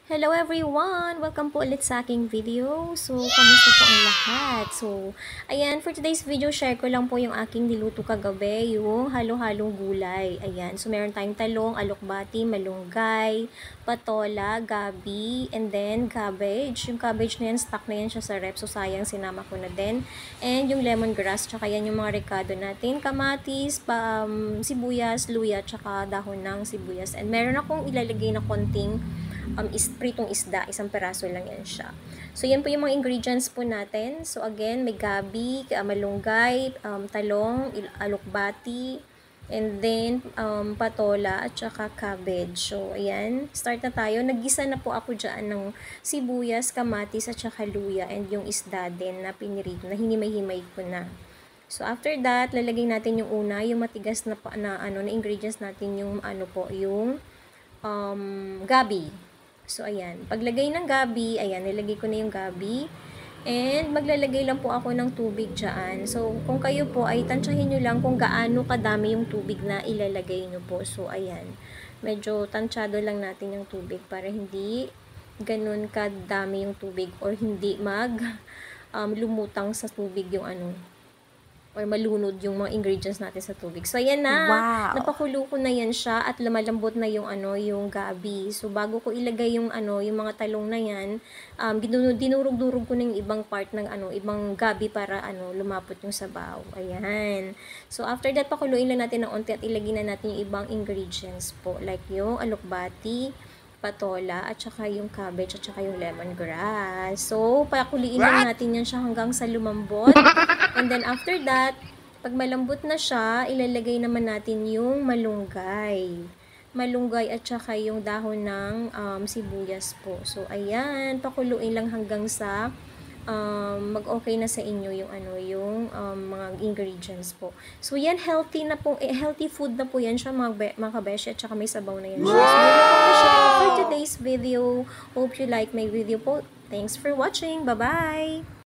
Hello everyone! Welcome po ulit sa aking video. So, kamusta po ang lahat? So, ayan, for today's video, share ko lang po yung aking niluto kagabi, yung halo-halong gulay. Ayan, so meron tayong talong, alokbati, malunggay, patola, gabi, and then cabbage. Yung cabbage na yan, stock na yan siya sa rep, so sayang sinama ko na din. And yung lemongrass, tsaka yan yung mga rekado natin, kamatis, sibuyas, luya, tsaka dahon ng sibuyas. And meron akong ilalagay na konting pritong isda, isang peraso lang yan siya. So, yan po yung mga ingredients po natin. So, again, may gabi, malunggay, talong, alokbati, and then, patola, at saka cabbage. So, ayan, start na tayo. Naggisa na po ako dyan ng sibuyas, kamatis, at saka luya, and yung isda din na pinirito, na hinimay-himay ko na. So, after that, lalagay natin yung una, yung matigas na, na ingredients natin, yung yung gabi. So, ayan. Paglagay ng gabi, ayan, nilagay ko na yung gabi. And, maglalagay lang po ako ng tubig dyan. So, kung kayo po ay tansyahin nyo lang kung gaano kadami yung tubig na ilalagay nyo po. So, ayan. Medyo tansyado lang natin yung tubig para hindi ganun kadami yung tubig or hindi lumutang sa tubig yung or malunod yung mga ingredients natin sa tubig. So, ayan na. Wow! Napakulo ko na yan siya at lumalambot na yung yung gabi. So, bago ko ilagay yung yung mga talong na yan, dinurog-durog ko na yung ibang part ng ibang gabi para lumapot yung sabaw. Ayan. So, after that, pakuluin lang natin ng onti at ilagay na natin yung ibang ingredients po. Like yung alokbati, patola, at saka yung cabbage, at saka yung lemongrass. So, pakuliin lang natin yan siya hanggang sa lumambot. And then, after that, pag malambot na siya, ilalagay naman natin yung malunggay. Malunggay at saka yung dahon ng sibuyas po. So, ayan, pakuluin lang hanggang sa mag-okay na sa inyo yung mga ingredients po. So, yan, healthy na po, healthy food na po yan siya, mga kabeshi, at saka may sabaw na yan siya. So, yun lang po siya for today's video. Hope you like my video po. Thanks for watching. Bye-bye!